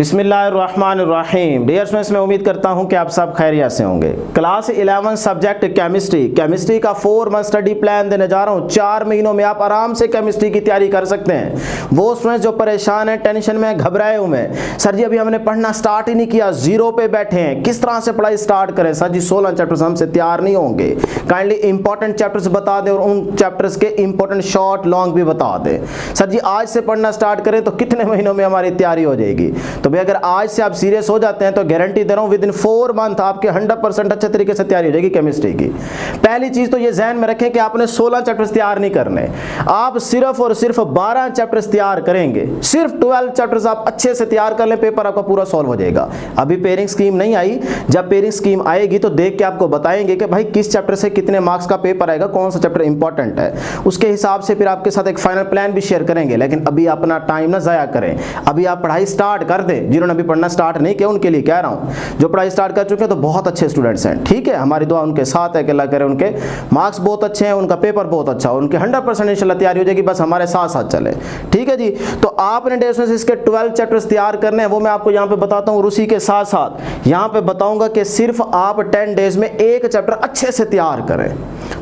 बिस्मिल्लाहिर्रहमानिर्रहीम। Dear students, मैं उम्मीद करता हूं कि आप सब खैरियत से होंगे। क्लास 11 सब्जेक्ट केमिस्ट्री का 4 मंथ स्टडी प्लान देने जा रहा हूं। 4 महीनों में आप आराम से केमिस्ट्री की तैयारी कर सकते हैं। वो स्टूडेंट्स जो परेशान हैं, टेंशन में, घबराए हुए हैं, सर जी अभी हमने पढ़ना स्टार्ट ही नहीं किया, जीरो पे बैठे हैं, किस तरह से पढ़ाई स्टार्ट करें? सर जी 16 चैप्टर्स हमसे तैयार नहीं होंगे। काइंडली इंपॉर्टेंट चैप्टर्स बता दें और उन चैप्टर्स के इंपॉर्टेंट शॉर्ट लॉन्ग भी बता दें। सर जी आज से पढ़ना स्टार्ट करें तो कितने महीनों में हमारी तैयारी हो जाएगी? तो भाई अगर आज से आप सीरियस हो जाते हैं तो गारंटी दे रहा हूं विद इन 4 मंथ आपके 100% अच्छे तरीके से तैयारी हो जाएगी केमिस्ट्री की। पहली चीज तो ये ध्यान में रखें कि आपने 16 चैप्टर्स तैयार नहीं करने, आप सिर्फ और सिर्फ 12 चैप्टर्स तैयार करेंगे। सिर्फ 12 चैप्टर्स आप अच्छे से तैयार कर ले, पेपर आपका पूरा सॉल्व हो जाएगा। अभी पेयरिंग स्कीम नहीं आई, जब पेयरिंग स्कीम आएगी तो देख के आपको बताएंगे कि भाई किस चैप्टर से कितने मार्क्स का पेपर आएगा, कौन सा चैप्टर इंपॉर्टेंट है, उसके हिसाब से फिर आपके साथ एक फाइनल प्लान भी शेयर करेंगे। लेकिन अभी अपना टाइम ना जाया करें, अभी आप पढ़ाई स्टार्ट कर दें। जिन्होंने अभी पढ़ना स्टार्ट नहीं किया उनके लिए कह रहा हूं, जो पढ़ाई स्टार्ट कर चुके हैं तो बहुत अच्छे स्टूडेंट्स हैं, ठीक है, हमारी दुआ उनके साथ है कि अल्लाह करे उनके मार्क्स बहुत अच्छे हैं, उनका पेपर बहुत अच्छा हो, उनके 100% इंशाल्लाह तैयारी हो जाएगी, बस हमारे साथ साथ चले, ठीक है जी। तो आपने डेस्टिनेशन इसके 12 चैप्टर्स तैयार करने हैं, वो मैं आपको यहाँ पे बताता हूँ। और उसी के साथ साथ यहाँ पे बताऊंगा कि सिर्फ आप 10 डेज में एक चैप्टर अच्छे से तैयार करें,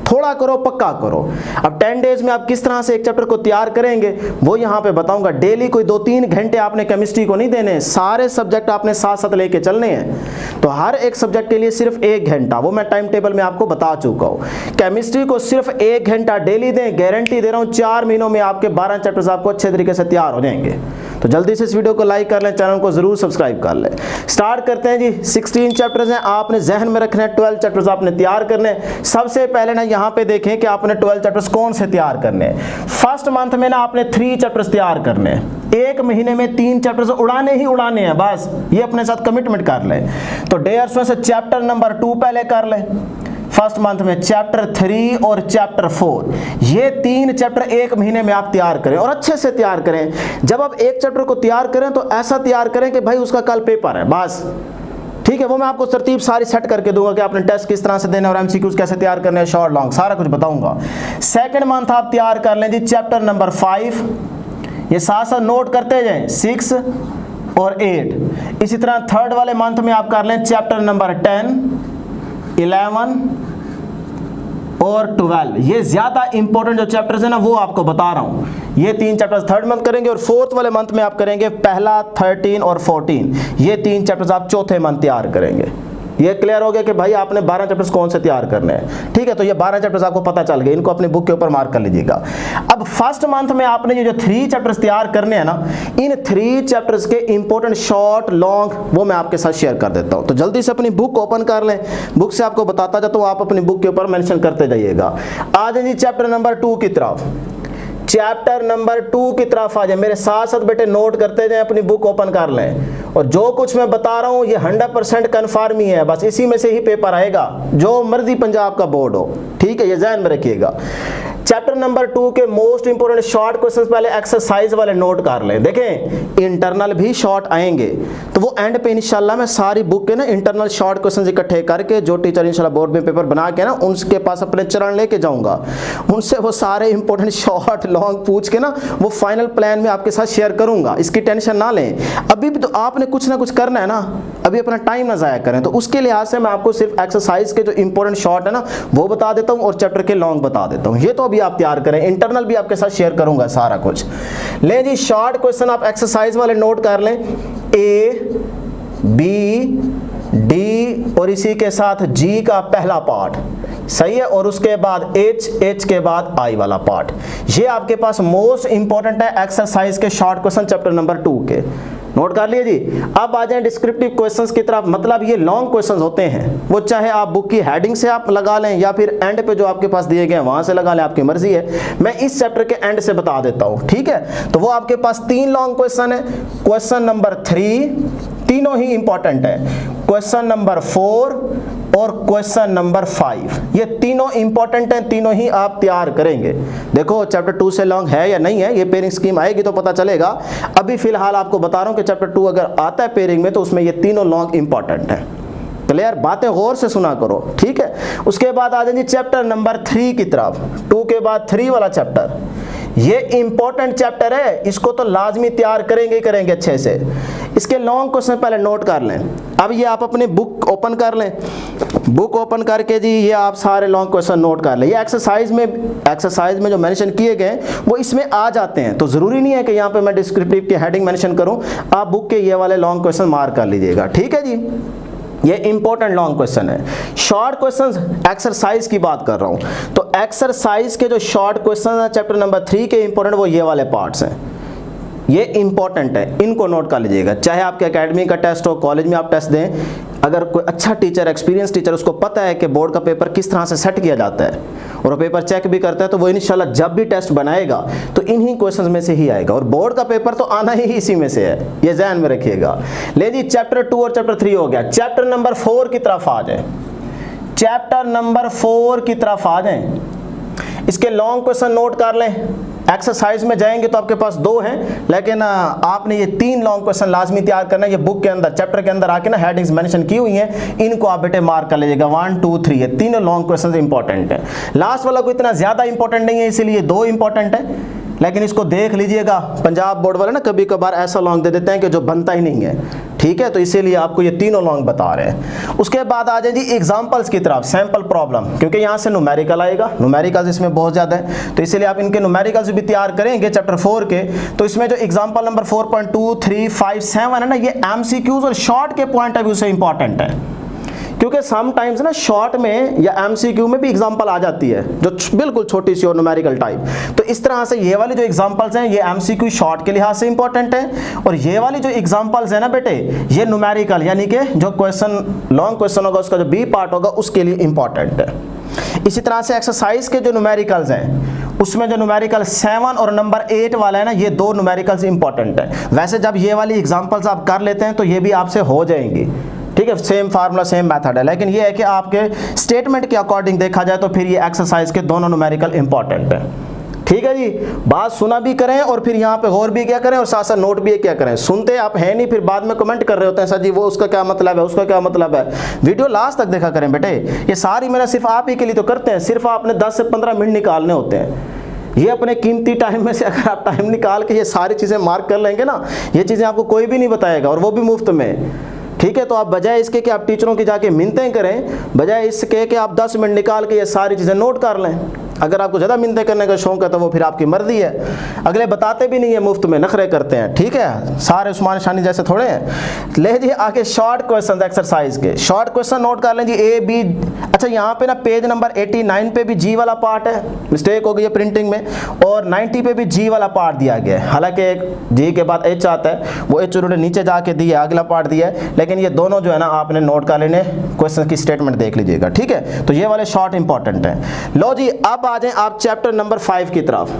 थोड़ा करो पक्का करो। अब 10 डेज में आप किस तरह से एक चैप्टर को तैयार करेंगे वो यहाँ पे बताऊंगा। डेली कोई 2-3 घंटे आपने केमिस्ट्री को नहीं देने, सारे सब्जेक्ट आपने साथ साथ लेके चलने हैं। तो हर एक सब्जेक्ट के लिए सिर्फ 1 घंटा, वो मैं टाइम टेबल में आपको बता चुका हूँ। केमिस्ट्री को सिर्फ 1 घंटा डेली दें, गारंटी दे रहा हूँ 4 महीनों में आपके 12 चैप्टर्स आपको अच्छे तरीके से तैयार हो जाएंगे। तो जल्दी से इस वीडियो को लाइक कर लें, चैनल को जरूर सब्सक्राइब कर लें। स्टार्ट करते हैं जी। 16 चैप्टर्स हैं, आपने जहन में रखना है 12 चैप्टर्स आपने तैयार करने। सबसे पहले ना यहाँ पे देखें कि आपने 12 चैप्टर्स कौन से तैयार करने हैं। फर्स्ट मंथ में ना आपने 3 चैप्टर्स तैयार करने हैं। एक महीने में 3 चैप्टर्स उड़ाने ही उड़ाने हैं, बस ये अपने साथ कमिटमेंट कर लें। तो डेयर स्टूडेंट्स से चैप्टर नंबर 2 पहले कर लें। फर्स्ट मंथ में चैप्टर 3 और चैप्टर 4, ये 3 चैप्टर एक महीने में आप तैयार करें और अच्छे से तैयार करें। जब आप एक चैप्टर को तैयार करें तो ऐसा तैयार करें कि भाई उसका कल पेपर है, बस ठीक है। वो मैं आपको तरतीब सारी सेट करके दूंगा कि आपने टेस्ट किस तरह से देना और एमसीक्यूज कैसे तैयार करने हैं, शॉर्ट लॉन्ग सारा कुछ बताऊंगा। सेकंड मंथ आप तैयार कर लें जी चैप्टर नंबर 5, ये साथ साथ नोट करते जाएं, 6 और 8। इसी तरह थर्ड वाले मंथ में आप कर लें चैप्टर नंबर 10, 11 और 12। ये ज्यादा इंपॉर्टेंट जो चैप्टर्स है ना वो आपको बता रहा हूं। ये 3 चैप्टर्स थर्ड मंथ करेंगे और फोर्थ वाले मंथ में आप करेंगे पहला, 13 और 14। ये 3 चैप्टर्स आप चौथे मंथ तैयार करेंगे। ये क्लियर हो गया कि भाई आपने 12 चैप्टर्स कौन से तैयार करने हैं, ठीक है। तो ये 12 चैप्टर्स आपको पता चल गए, इनको अपनी बुक के ऊपर मार्क कर लीजिएगा। अब फर्स्ट मंथ में आपने ये जो 3 चैप्टर्स तैयार करने हैं ना, इन 3 चैप्टर्स के इंपॉर्टेंट शॉर्ट लॉन्ग वो मैं आपके साथ शेयर कर देता हूं। तो जल्दी से अपनी बुक ओपन कर लें, बुक से आपको बताता जाता हूं, आप अपनी बुक के ऊपर मेंशन करते जाइएगा। आ जाइए चैप्टर नंबर 2 की तरफ। चैप्टर नंबर 2 की तरफ आ जाए, मेरे साथ साथ बेटे नोट करते जाएं, अपनी बुक ओपन कर लें। और जो कुछ मैं बता रहा हूं ये 100% कन्फर्म ही है, बस इसी में से ही पेपर आएगा, जो मर्जी पंजाब का बोर्ड हो, ठीक है, ये ध्यान में रखिएगा। चैप्टर नंबर 2 के मोस्ट इंपोर्टेंट शॉर्ट क्वेश्चंस पहले एक्सरसाइज वाले नोट कर लें। देखें इंटरनल भी शॉर्ट आएंगे, तो वो एंड पे इंशाल्लाह मैं सारी बुक के ना इंटरनल शॉर्ट क्वेश्चंस इकट्ठे करके जो टीचर इंशाल्लाह बोर्ड में पेपर बना के ना उनके पास अपने चरण लेके जाऊंगा, उनसे वो सारे इंपॉर्टेंट शॉर्ट लॉन्ग पूछ के ना वो फाइनल प्लान में आपके साथ शेयर करूंगा। इसकी टेंशन ना लें, अभी भी तो आपने कुछ ना कुछ करना है ना, अभी अपना टाइम ना जाया करें। तो उसके लिहाज से मैं आपको सिर्फ एक्सरसाइज के जो इंपॉर्टेंट शॉर्ट है ना वो बता देता हूं और चैप्टर के लॉन्ग बता देता हूं। ये तो अभी आप तैयार करें, इंटरनल भी आपके साथ शेयर करूंगा सारा कुछ। ले जी शॉर्ट क्वेश्चन आप एक्सरसाइज वाले नोट कर लें, ए, बी, डी और इसी के साथ जी का पहला पार्ट, सही है, और उसके बाद एच के बाद आई वाला पार्ट। ये आपके पास मोस्ट इंपॉर्टेंट है एक्सरसाइज के शॉर्ट क्वेश्चन चैप्टर नंबर 2 के, नोट कर लिए जी। अब आ जाएं डिस्क्रिप्टिव क्वेश्चंस की तरफ। मतलब ये लॉन्ग क्वेश्चंस होते हैं, वो चाहे आप बुक की हेडिंग से आप लगा लें या फिर एंड पे जो आपके पास दिए गए हैं वहां से लगा लें, आपकी मर्जी है। मैं इस चैप्टर के एंड से बता देता हूं, ठीक है। तो वो आपके पास 3 लॉन्ग क्वेश्चन है। क्वेश्चन नंबर 3 तीनों ही इंपॉर्टेंट है, क्वेश्चन नंबर 4 और क्वेश्चन नंबर 5, ये तीनों इंपॉर्टेंट हैं, तीनों ही आप तैयार करेंगे। देखो चैप्टर 2 से लॉन्ग है या नहीं है, ये पेयरिंग स्कीम आएगी तो पता चलेगा। अभी फिलहाल आपको बता रहा हूं कि चैप्टर 2 अगर आता है पेयरिंग में तो उसमें ये तीनों लॉन्ग इंपॉर्टेंट है। क्लियर, बातें गौर से सुना करो, ठीक है। उसके बाद आ जाइए चैप्टर नंबर 3 की तरफ। 2 के बाद 3 वाला चैप्टर, ये इंपॉर्टेंट चैप्टर है, इसको तो लाजमी तैयार करेंगे ही करेंगे अच्छे से। इसके लॉन्ग क्वेश्चन पहले नोट कर लें। अब ये आप अपनी बुक ओपन कर लें, बुक ओपन करके जी ये आप सारे लॉन्ग क्वेश्चन नोट कर लें। ये एक्सरसाइज में जो मेंशन किए गए वो इसमें आ जाते हैं, तो ज़रूरी नहीं है कि यहाँ पे मैं डिस्क्रिप्टिव की हेडिंग मेंशन करूँ। आप बुक के ये वाले लॉन्ग क्वेश्चन मार्क कर लीजिएगा, ठीक है जी। ये इंपॉर्टेंट लॉन्ग क्वेश्चन है। शॉर्ट क्वेश्चन एक्सरसाइज की बात कर रहा हूँ, तो एक्सरसाइज के जो शॉर्ट क्वेश्चन है चैप्टर नंबर 3 के इंपॉर्टेंट वो ये वाले पार्ट्स हैं, ये इंपॉर्टेंट है, इनको नोट कर लीजिएगा। चाहे आपके एकेडमी का टेस्ट हो, कॉलेज में आप टेस्ट दें, अगर कोई अच्छा टीचर, एक्सपीरियंस टीचर, उसको पता है कि बोर्ड का पेपर किस तरह से सेट किया जाता है और वो पेपर चेक भी करता है, तो वो इंशाल्लाह जब भी टेस्ट बनाएगा तो इन्हीं क्वेश्चंस में से ही आएगा, और बोर्ड का पेपर तो आना ही इसी में से है, ये ध्यान में रखिएगा। ले जी चैप्टर 2 और चैप्टर 3 हो गया। चैप्टर नंबर 4 की तरफ आ जाए, चैप्टर नंबर 4 की तरफ आ जाए। इसके लॉन्ग क्वेश्चन नोट कर लें। एक्सरसाइज में जाएंगे तो आपके पास 2 हैं, लेकिन आपने ये 3 लॉन्ग क्वेश्चन लाजमी तैयार करना है। ये बुक के अंदर, चैप्टर के अंदर आके ना हेडिंग्स मेंशन की हुई हैं, इनको आप बेटे मार्क कर लीजिएगा। 1 2 3 ये तीनों लॉन्ग क्वेश्चन इंपॉर्टेंट है। लास्ट वाला कोई इतना ज्यादा इंपॉर्टेंट नहीं है, इसीलिए 2 इंपॉर्टेंट है, लेकिन इसको देख लीजिएगा। पंजाब बोर्ड वाले ना कभी कभार ऐसा लॉन्ग दे देते हैं कि जो बनता ही नहीं है, ठीक है, तो इसीलिए आपको ये तीनों लॉन्ग बता रहे हैं। उसके बाद आ जाए जी एग्जांपल्स की तरफ, सैंपल प्रॉब्लम, क्योंकि यहाँ से न्यूमेरिकल आएगा, न्यूमेरिकल्स इसमें बहुत ज़्यादा है, तो इसीलिए आप इनके न्यूमेरिकल्स भी तैयार करेंगे चैप्टर 4 के। तो इसमें जो एग्जाम्पल नंबर 4.2 3 5 7 है ना, ये MCQs और शॉर्ट के पॉइंट ऑफ व्यू से इंपॉर्टेंट है, क्योंकि समटाइम्स ना शॉर्ट में या MCQ में भी एग्जांपल आ जाती है जो बिल्कुल छोटी सी और न्यूमेरिकल टाइप। तो इस तरह से ये वाली जो एग्जांपल्स हैं ये MCQ शॉर्ट के लिहाज से इंपॉर्टेंट है, और ये वाली जो एग्जांपल्स है ना बेटे ये न्यूमेरिकल, यानी कि जो क्वेश्चन लॉन्ग क्वेश्चन होगा उसका जो B पार्ट होगा उसके लिए इंपॉर्टेंट है। इसी तरह से एक्सरसाइज के जो न्यूमेरिकल्स हैं उसमें जो न्यूमेरिकल 7 और नंबर 8 वाला है ना, ये 2 न्यूमेरिकल्स इंपॉर्टेंट है। वैसे जब ये वाली एग्जांपल्स आप कर लेते हैं तो ये भी आपसे हो जाएंगी, ठीक है, सेम फार्मूला सेम मेथड है, लेकिन ये है कि आपके स्टेटमेंट के अकॉर्डिंग देखा जाए तो फिर ये एक्सरसाइज के दोनों न्यूमेरिकल इंपॉर्टेंट है, ठीक है जी। बात सुना भी करें और फिर यहाँ पे गौर भी क्या करें और साथ साथ नोट भी क्या करें। सुनते आप हैं नहीं, फिर बाद में कमेंट कर रहे होते हैं सर जी वो उसका क्या मतलब है, उसका क्या मतलब है। वीडियो लास्ट तक देखा करें बेटे, ये सारी मैंने सिर्फ आप ही के लिए तो करते हैं, सिर्फ आपने 10 से 15 मिनट निकालने होते हैं। ये अपने कीमती टाइम में से अगर आप टाइम निकाल के ये सारी चीज़ें मार्क कर लेंगे ना, ये चीज़ें आपको कोई भी नहीं बताएगा, और वो भी मुफ्त में, ठीक है। तो आप बजाय इसके कि आप टीचरों की जाके मिन्नतें करें, बजाय इसके कि आप 10 मिनट निकाल के ये सारी चीज़ें नोट कर लें। अगर आपको ज़्यादा मिन्नतें करने का शौक है तो वो फिर आपकी मर्जी है, अगले बताते भी नहीं है, मुफ्त में नखरे करते हैं, ठीक है, सारे उस्मान शानी जैसे थोड़े हैं। ले जी आगे शॉर्ट क्वेश्चन एक्सरसाइज के शॉर्ट क्वेश्चन नोट कर लें जी। A B, अच्छा यहाँ पे ना पेज नंबर 89 पे भी G वाला पार्ट है, मिस्टेक हो गई है प्रिंटिंग में, और 90 पे भी G वाला पार्ट दिया गया है। हालांकि G के बाद H आता है, वो H उन्होंने नीचे जाके दिया, अगला पार्ट दिया है, लेकिन ये दोनों जो है ना आपने नोट कर लेने, क्वेश्चन की स्टेटमेंट देख लीजिएगा, ठीक है। तो ये वाले शॉर्ट इंपॉर्टेंट है। लो जी अब आ जाएं आप चैप्टर नंबर 5 की तरफ,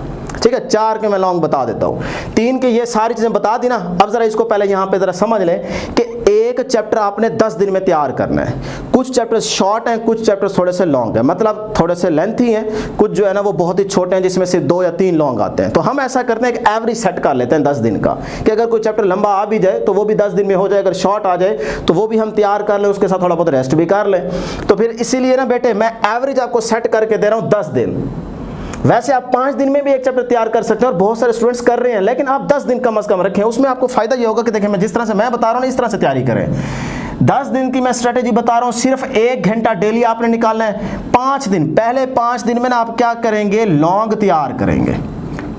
ठीक है। 4 के मैं लॉन्ग बता देता हूँ, 3 के ये सारी चीजें बता दी ना। अब जरा इसको पहले यहाँ पे जरा समझ लें कि एक चैप्टर आपने 10 दिन में तैयार करना है। कुछ चैप्टर शॉर्ट हैं, कुछ चैप्टर थोड़े से लॉन्ग हैं, मतलब थोड़े से लेंथी हैं, कुछ जो है ना वो बहुत ही छोटे हैं जिसमें सिर्फ 2 या 3 लॉन्ग आते हैं। तो हम ऐसा करते हैं कि एवरेज सेट कर लेते हैं 10 दिन का, कि अगर कोई चैप्टर लंबा आ भी जाए तो वो भी 10 दिन में हो जाए, अगर शॉर्ट आ जाए तो वो भी हम तैयार कर लें, उसके साथ थोड़ा बहुत रेस्ट भी कर लें। तो फिर इसीलिए ना बेटे मैं एवरेज आपको सेट करके दे रहा हूँ 10 दिन। वैसे आप 5 दिन में भी एक चैप्टर तैयार कर सकते हैं और बहुत सारे स्टूडेंट्स कर रहे हैं, लेकिन आप 10 दिन कम से कम रखें। उसमें आपको फायदा ये होगा कि देखिए मैं जिस तरह से मैं बता रहा हूँ ना इस तरह से तैयारी करें। 10 दिन की मैं स्ट्रेटेजी बता रहा हूँ, सिर्फ 1 घंटा डेली आपने निकालना है। 5 दिन, पहले 5 दिन में ना आप क्या करेंगे, लॉन्ग तैयार करेंगे,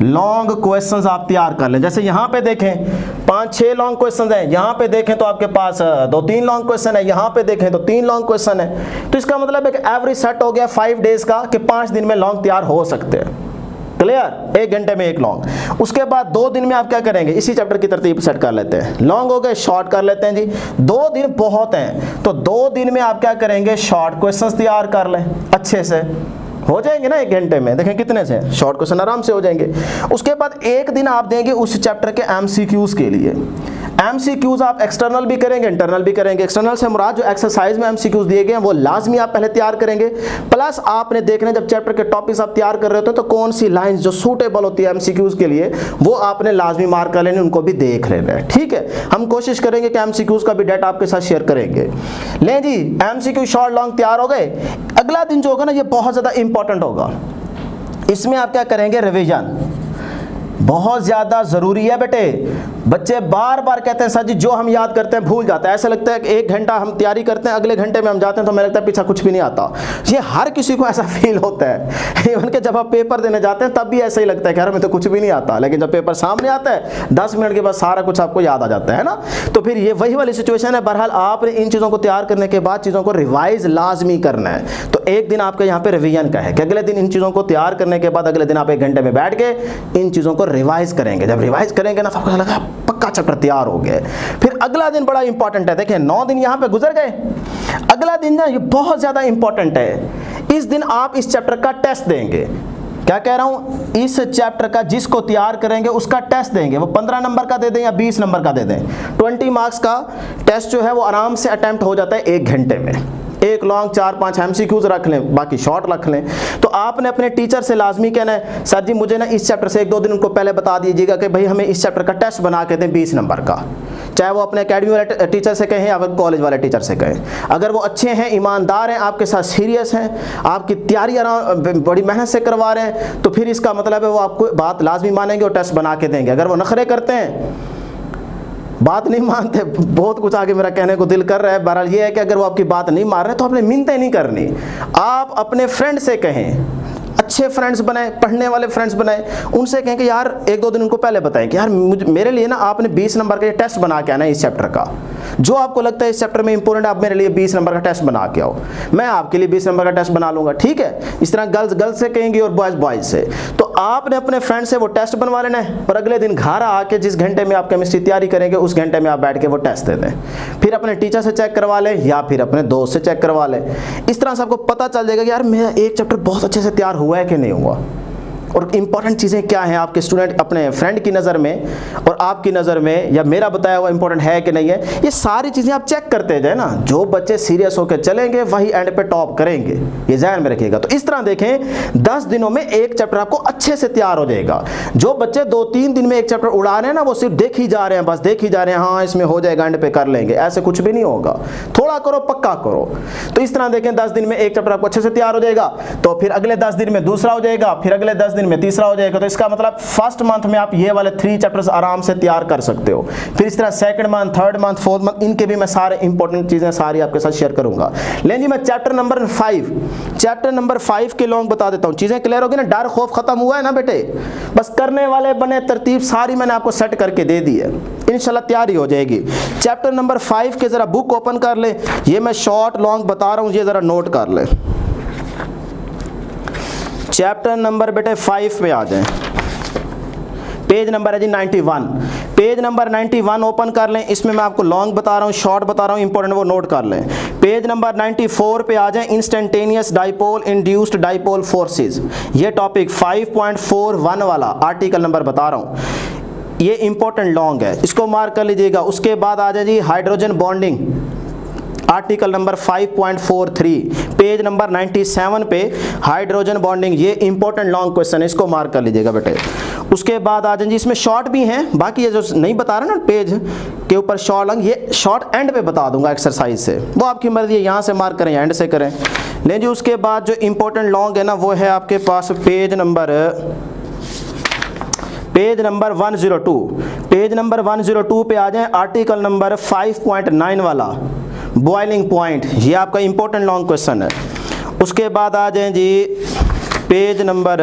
लॉन्ग क्वेश्चंस आप तैयार कर लें। जैसे यहाँ पे देखें 5-6 लॉन्ग क्वेश्चंस हैं, यहाँ पे देखें तो आपके पास 2-3 लॉन्ग क्वेश्चन है, यहाँ पे देखें तो 3 लॉन्ग क्वेश्चन है। तो इसका मतलब है कि एवरेज सेट हो गया 5 डेज का कि 5 दिन में लॉन्ग तैयार हो सकते हैं। क्लियर, 1 घंटे में 1 लॉन्ग। उसके बाद 2 दिन में आप क्या करेंगे, इसी चैप्टर की तरतीब सेट कर लेते हैं। लॉन्ग हो गए, शॉर्ट कर लेते हैं जी। 2 दिन बहुत हैं, तो 2 दिन में आप क्या करेंगे, शॉर्ट क्वेश्चंस तैयार कर लें, अच्छे से हो जाएंगे ना 1 घंटे में। देखें कितने से शॉर्ट क्वेश्चन आराम से हो जाएंगे। उसके बाद 1 दिन आप देंगे उस चैप्टर के MCQs के लिए। MCQs आप एक्सटर्नल भी करेंगे, इंटरनल भी करेंगे। एक्सटर्नल से मुराद जो एक्सरसाइज में MCQs दिए गए हैं वो लाजमी आप पहले तैयार करेंगे। प्लस आपने देखना जब चैप्टर के टॉपिक्स आप तैयार कर रहे होते हैं तो कौन सी लाइंस जो सूटेबल होती है MCQs के लिए वो आपने लाजमी मार्क कर लेनी, उनको भी देख लेना है, ठीक है। हम कोशिश करेंगे कि MCQs का भी डाटा आपके साथ शेयर करेंगे। ले जी MCQ शॉर्ट लॉन्ग तैयार हो गए। अगला दिन जो होगा ना ये बहुत ज़्यादा इंपॉर्टेंट होगा। इसमें आप क्या करेंगे, रिवीजन बहुत ज़्यादा ज़रूरी है बेटे, बच्चे बार बार कहते हैं सर जी जो हम याद करते हैं भूल जाते हैं, ऐसा लगता है कि 1 घंटा हम तैयारी करते हैं, अगले घंटे में हम जाते हैं तो हमें लगता है पीछा कुछ भी नहीं आता। ये हर किसी को ऐसा फील होता है। इवन के जब आप पेपर देने जाते हैं तब भी ऐसा ही लगता है कि यार हमें तो कुछ भी नहीं आता, लेकिन जब पेपर सामने आता है 10 मिनट के बाद सारा कुछ आपको याद आ जाता है ना। तो फिर ये वही वाली सिचुएशन है। बहरहाल आपने इन चीज़ों को तैयार करने के बाद चीज़ों को रिवाइज लाजमी करना है। तो एक दिन आपके यहाँ पे रिवीजन का है कि अगले दिन इन चीज़ों को तैयार करने के बाद अगले दिन आप 1 घंटे में बैठ के इन चीज़ों को रिवाइज करेंगे। जब रिवाइज करेंगे ना तो आपको लगा पक्का चैप्टर तैयार हो गया। फिर अगला दिन बड़ा इंपॉर्टेंट है। देखिए 9 दिन यहाँ पे गुजर गए, अगला दिन ना ये बहुत ज़्यादा इंपॉर्टेंट है। इस दिन आप इस चैप्टर का टेस्ट देंगे। क्या कह रहा हूं, इस चैप्टर का जिसको तैयार करेंगे उसका टेस्ट देंगे। वो 15 नंबर का दे दें या 20 नंबर का दे दें। 20 मार्क्स का टेस्ट जो है वो आराम से अटेम्प्ट हो जाता है 1 घंटे में। एक लॉन्ग 4-5 MCQs रख लें, बाकी शॉर्ट रख लें। तो आपने अपने टीचर से लाजमी कहना है सर जी मुझे ना इस चैप्टर से 1-2 दिन उनको पहले बता दीजिएगा कि भाई हमें इस चैप्टर का टेस्ट बना के दें 20 नंबर का। चाहे वो अपने एकेडमी वाले टीचर से कहें या कॉलेज वाले टीचर से कहें। अगर वो अच्छे हैं, ईमानदार हैं, आपके साथ सीरियस हैं, आपकी तैयारी बड़ी मेहनत से करवा रहे हैं, तो फिर इसका मतलब है वो आपको बात लाजमी मानेंगे और टेस्ट बना के देंगे। अगर वो नखरे करते हैं, बात नहीं मानते, बहुत कुछ आगे मेरा कहने को दिल कर रहा है, बहरहाल ये है कि अगर वो आपकी बात नहीं मान रहे तो आपने मिन्नतें नहीं करनी। आप अपने फ्रेंड से कहें, अच्छे फ्रेंड्स बनाए, पढ़ने वाले फ्रेंड्स बनाए, उनसे कहें कि यार 1-2 दिन उनको पहले बताएं कि यार मेरे लिए ना आपने 20 नंबर का ये टेस्ट बना के आना है इस चैप्टर का। जो आपको लगता है इस चैप्टर में इंपॉर्टेंट, आप मेरे लिए 20 नंबर का टेस्ट बना के आओ, मैं आपके लिए 20 नंबर का टेस्ट बना लूंगा, ठीक है। इस तरह गर्ल्स से कहेंगे और बॉयज़ से। तो आपने अपने फ्रेंड से वो टेस्ट बनवा लेना है और अगले दिन घर आके जिस घंटे में आप केमिस्ट्री तैयारी करेंगे उस घंटे में आप बैठ के वो टेस्ट दे दें। फिर अपने टीचर से चेक करवा लें या फिर अपने दोस्त से चेक करवा लें। इस तरह से आपको पता चल जाएगा कि यार मेरा एक चैप्टर बहुत अच्छे से तैयार हुआ है कि नहीं हुआ, और इंपॉर्टेंट चीज़ें क्या हैं आपके स्टूडेंट अपने फ्रेंड की नज़र में और आपकी नज़र में, या मेरा बताया हुआ इंपॉर्टेंट है कि नहीं है। ये सारी चीज़ें आप चेक करते जाए ना। जो बच्चे सीरियस होकर चलेंगे वही एंड पे टॉप करेंगे, ये ध्यान में रखिएगा। तो इस तरह देखें 10 दिनों में एक चैप्टर आपको अच्छे से तैयार हो जाएगा। जो बच्चे 2-3 दिन में एक चैप्टर उड़ा रहे हैं ना, वो सिर्फ देख ही जा रहे हैं, बस देख ही जा रहे हैं, हाँ इसमें हो जाएगा एंड पे कर लेंगे, ऐसे कुछ भी नहीं होगा। थोड़ा करो, पक्का करो। तो इस तरह देखें 10 दिन में एक चैप्टर आपको अच्छे से तैयार हो जाएगा, तो फिर अगले 10 दिन में दूसरा हो जाएगा, फिर अगले 10 दिन में तीसरा हो जाएगा। तो इसका मतलब फर्स्ट मंथ में आप ये वाले 3 चैप्टर्स आराम से तैयार कर सकते हो। फिर इस तरह second month, third month, fourth month, इनके भी मैं सारे इंपॉर्टेंट चीजें सारी आपके साथ शेयर करूंगा। लेकिन जी मैं चैप्टर नंबर 5 के लॉन्ग बता देता हूं। चीजें क्लियर होगी ना, डर खौफ खत्म हुआ है ना बेटे, बस करने वाले बने, तरतीब सारी मैंने आपको सेट करके दे दी है, इंशाल्लाह तैयारी हो जाएगी। चैप्टर नंबर 5 के जरा बुक ओपन कर ले, ये मैं शॉर्ट लॉन्ग बता रहा हूं, ये जरा नोट कर ले। चैप्टर नंबर बेटे 5 पे आ जाए, पेज नंबर है जी 91। पेज नंबर 91 ओपन कर लें। इसमें मैं आपको लॉन्ग बता रहा हूँ, शॉर्ट बता रहा हूँ, इंपॉर्टेंट वो नोट कर लें। पेज नंबर 94 पे आ जाएं, instantaneous dipole induced dipole forces. ये टॉपिक 5.41 वाला आर्टिकल नंबर बता रहा हूँ, ये इंपॉर्टेंट लॉन्ग है, इसको मार्क कर लीजिएगा। उसके बाद आ जाए जी hydrogen bonding, article number 5.43, page number 97 पे हाइड्रोजन बॉन्डिंग, ये इंपॉर्टेंट लॉन्ग क्वेश्चन है, इसको मार्क कर लीजिएगा बेटे। उसके बाद आ जाएंगे, इसमें शॉर्ट भी हैं, बाकी ये जो नहीं बता रहा ना पेज के ऊपर शॉर्ट लॉन्ग, ये शॉर्ट एंड पे बता दूंगा एक्सरसाइज से, वो आपकी मर्जी है, यहाँ से मार्क करें या एंड से करें। लेकिन जी उसके बाद जो इंपॉर्टेंट लॉन्ग है ना, वो है आपके पास पेज नंबर 102। पेज नंबर 102 पे आ जाएं, आर्टिकल नंबर 5.9 वाला बॉइलिंग पॉइंट, ये आपका इंपॉर्टेंट लॉन्ग क्वेश्चन है। उसके बाद आ जाएं जी पेज नंबर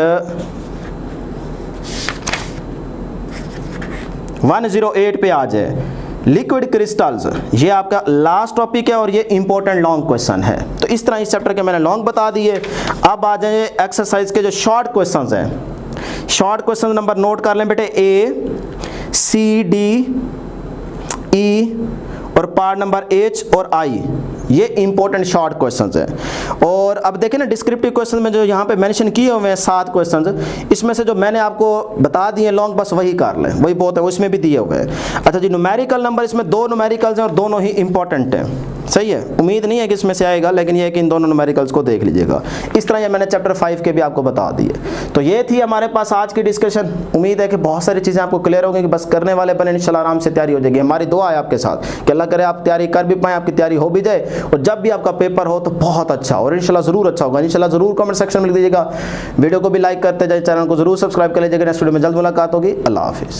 108 पे आ जाए, लिक्विड क्रिस्टल्स, ये आपका लास्ट टॉपिक है और ये इंपॉर्टेंट लॉन्ग क्वेश्चन है। तो इस तरह इस चैप्टर के मैंने लॉन्ग बता दिए। अब आ जाए एक्सरसाइज के जो शॉर्ट क्वेश्चंस हैं। शॉर्ट क्वेश्चन नंबर नोट कर लें बेटे, A, C, D, E और पार्ट नंबर H और I, ये इंपॉर्टेंट शॉर्ट क्वेश्चंस हैं। और अब देखें ना डिस्क्रिप्टिव क्वेश्चन में जो यहाँ पे मेंशन किए हुए हैं 7 क्वेश्चंस, इसमें से जो मैंने आपको बता दिए लॉन्ग, बस वही कर लें, वही बहुत है, वो इसमें भी दिए हुए हैं। अच्छा जी, न्यूमेरिकल नंबर, इसमें 2 न्यूमेरिकल्स हैं और दोनों ही इंपॉर्टेंट हैं, सही है। उम्मीद नहीं है कि इसमें से आएगा, लेकिन ये है कि इन दोनों न्यूमेरिकल्स को देख लीजिएगा। इस तरह ये मैंने चैप्टर 5 के भी आपको बता दिए। तो ये थी हमारे पास आज की डिस्कशन। उम्मीद है कि बहुत सारी चीज़ें आपको क्लियर होंगी, कि बस करने वाले बने इंशाल्लाह आराम से तैयारी हो जाएगी। हमारी दुआ है आपके साथ कि अल्लाह करे आप तैयारी कर भी पाएँ, आपकी तैयारी हो भी जाए, और जब भी आपका पेपर हो तो बहुत अच्छा, और इंशाल्लाह ज़रूर अच्छा होगा। इंशाल्लाह ज़रूर कमेंट सेक्शन में लिख दीजिएगा। वीडियो को भी लाइक करते जाए, चैनल को जरूर सब्सक्राइब कर लीजिएगा। नेक्स्ट वीडियो में जल्द मुलाकात होगी। अल्लाह हाफिज़।